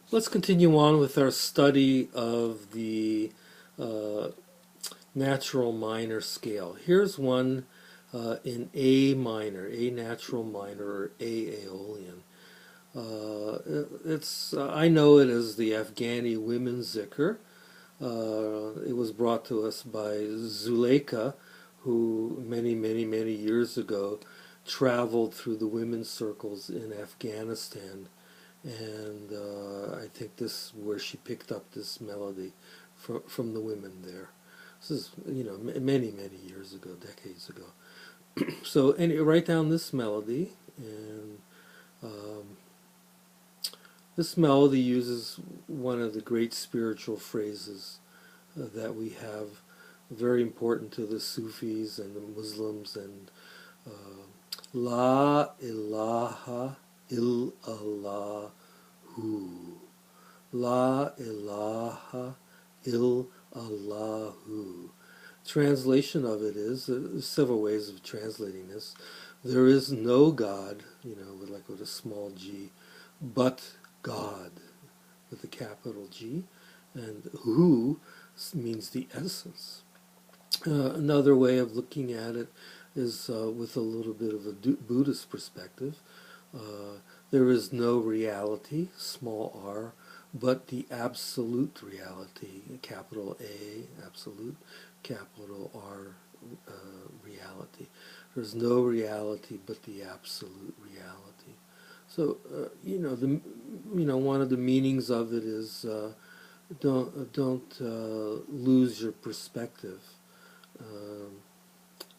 Let's continue on with our study of the uh, natural minor scale. Here's one in A minor, A natural minor, or A Aeolian. I know it as the Afghani women's Zikr. It was brought to us by Zuleika, who many years ago traveled through the women's circles in Afghanistan, and I think this is where she picked up this melody from the women there. This is, many years ago, decades ago. So, write down this melody, and this melody uses one of the great spiritual phrases that we have, very important to the Sufis and the Muslims, and La ilaha illallahu. La ilaha illallahu. Translation of it is, there's several ways of translating this. There is no God, with a small g, but God, with a capital G, and Hu means the essence. Another way of looking at it is with a little bit of a Buddhist perspective. There is no reality, small r, but the absolute reality, capital A, absolute, capital R, reality. There's no reality but the absolute reality. So, one of the meanings of it is don't lose your perspective,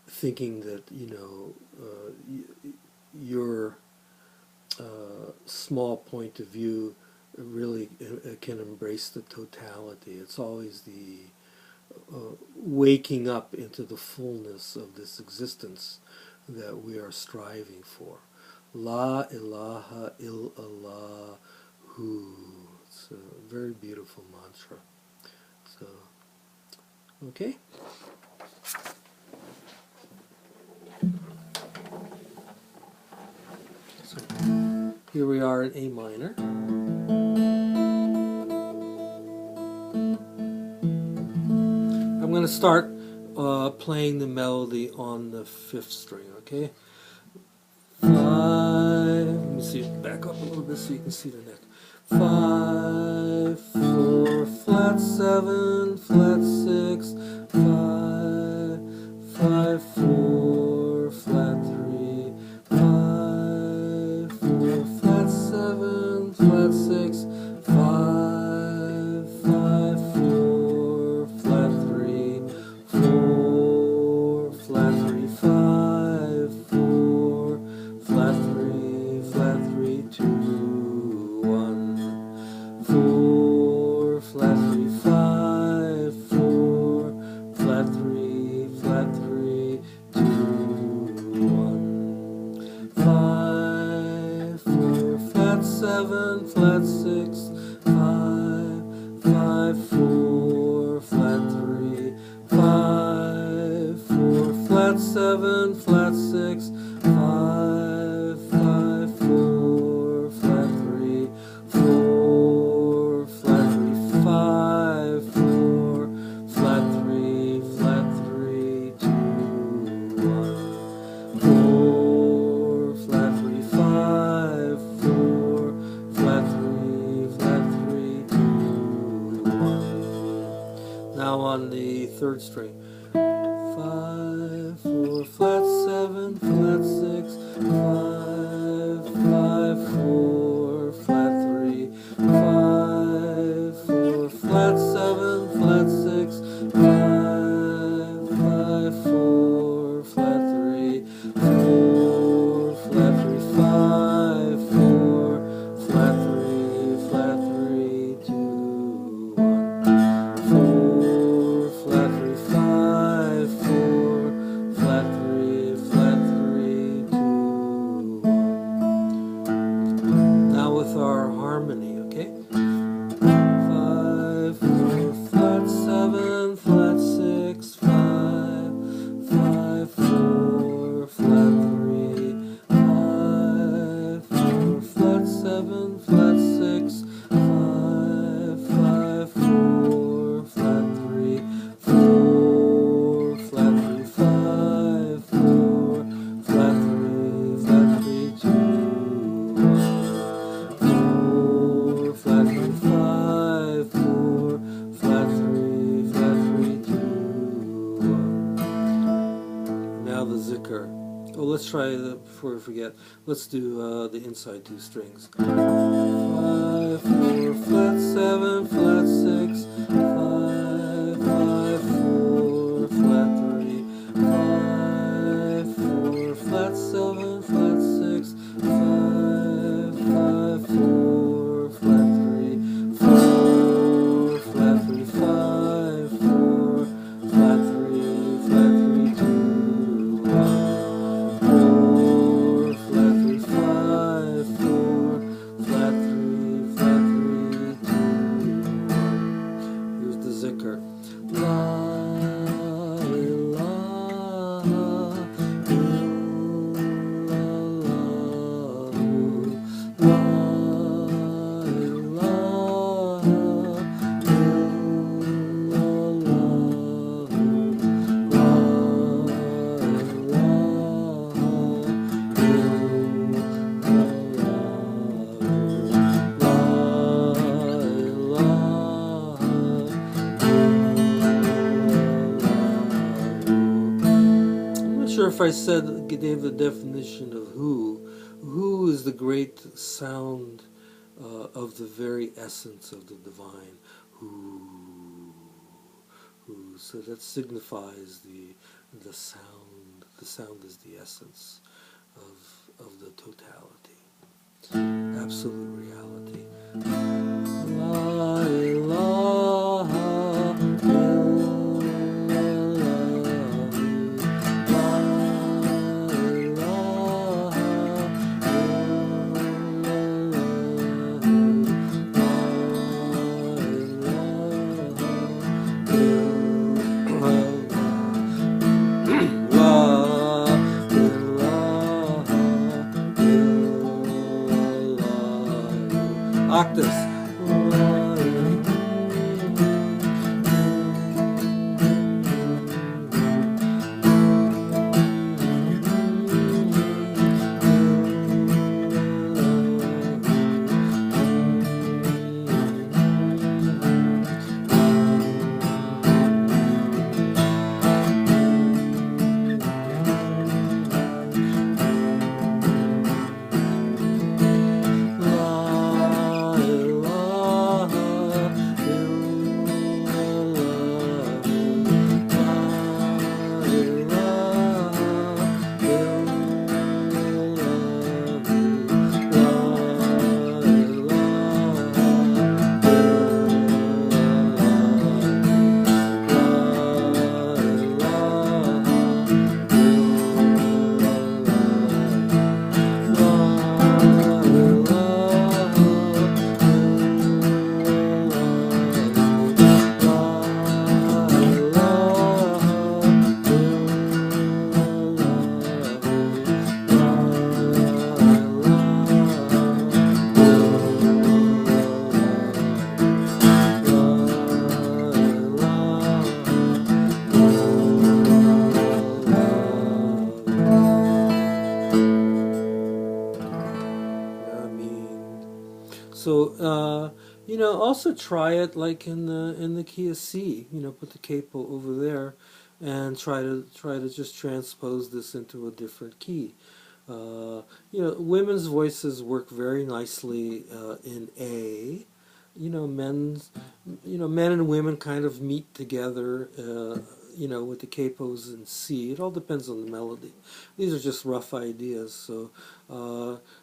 thinking that your small point of view really can embrace the totality. It's always the waking up into the fullness of this existence that we are striving for. La ilaha illallah. It's a very beautiful mantra. So, okay. So, here we are in A minor. I'm going to start playing the melody on the 5th string, okay? 5, let me see, back up a little bit so you can see the neck. 5, 4, flat 7, flat 6, 5, 5, 4, flat 3, 5, 4, flat 7, flat 6, 5, 5, 4, flat 3, 4, flat 3, 5, 4, flat 3, 2, 1, 4, flat 3, 5, 4, flat 3, 2, 1, 5, 4, flat 7, flat 6, 5, 5, 4, flat 3, 5, 4, flat 7, flat 6, 5, 5, 4, flat 3, 4, flat 3, 5, 4, flat 3, 2, 1, 4, flat 3, 5, 4, flat 3, 2, 1. Now on the 3rd string. 5, 4, flat 7, flat 6, 5, 5, 4, flat 3, 5, 4, flat 7, flat 6, 5, 5, 4, flat 3, 4, flat 3, 5, 4, flat 3, 2, 1, 4, flat 3, 5, 4, flat 3, 2, 1. Now with our harmony, okay? 5, 4, flat 7, flat 6, 5, 5, 4, flat 3, 5, 4, flat 7, flat 6, 5, before we forget, let's do the inside two strings. 5, 4, flat 7, flat 6, 5, 5, 4, flat 3, 5, 4, flat 7, flat 6, 5, 5, 4, flat 3, 4, flat 3, 5, 4, flat 3, flat 3, 2, 1, 4, flat 3, 5, 4, flat 3, flat 3, 2, 1. Here's the Zikr. La, ilaha, illallah, la, ilaha, sure if I gave the definition of who. Who is the great sound of the very essence of the divine. Who. So that signifies the sound. The sound is the essence of the totality, absolute reality. La ilaha octaves. So also try it like in the key of C. Put the capo over there, and try to just transpose this into a different key. Women's voices work very nicely in A. Men and women kind of meet together. With the capos in C. It all depends on the melody. These are just rough ideas. So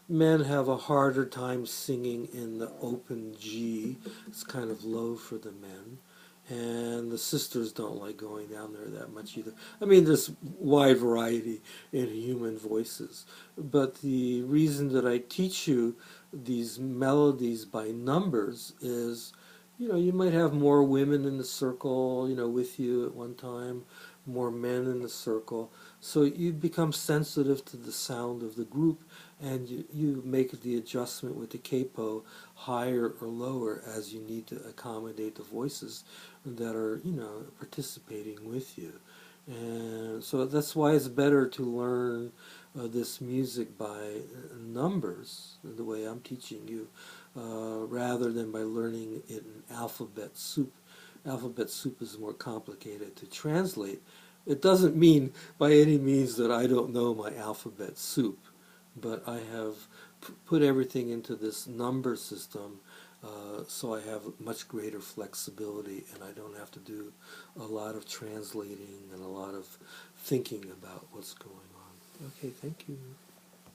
men have a harder time singing in the open G. It's kind of low for the men. And the sisters don't like going down there that much either. I mean, there's wide variety in human voices. But the reason that I teach you these melodies by numbers is, you might have more women in the circle, with you at one time, more men in the circle. So you become sensitive to the sound of the group, and you make the adjustment with the capo higher or lower as you need to accommodate the voices that are, participating with you. And so that's why it's better to learn this music by numbers, the way I'm teaching you, rather than by learning it in alphabet soup. Alphabet soup is more complicated to translate. It doesn't mean by any means that I don't know my alphabet soup. but I have put everything into this number system, so I have much greater flexibility, and I don't have to do a lot of translating and a lot of thinking about what's going on. Okay, thank you.